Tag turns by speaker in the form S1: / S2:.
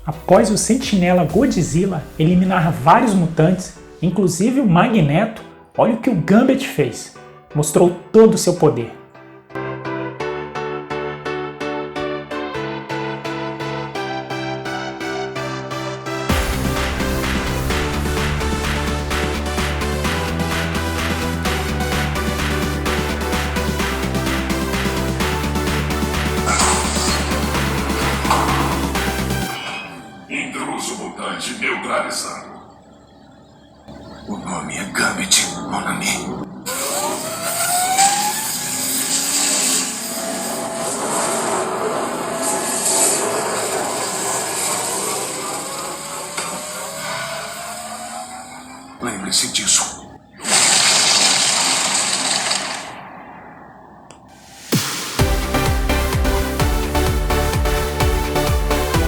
S1: Após o Sentinela Godzilla eliminar vários mutantes, inclusive o Magneto, olha o que o Gambit fez. Mostrou todo o seu poder.
S2: Intruso mutante neutralizado. O nome é Gambit, mon ami. Lembre-se disso.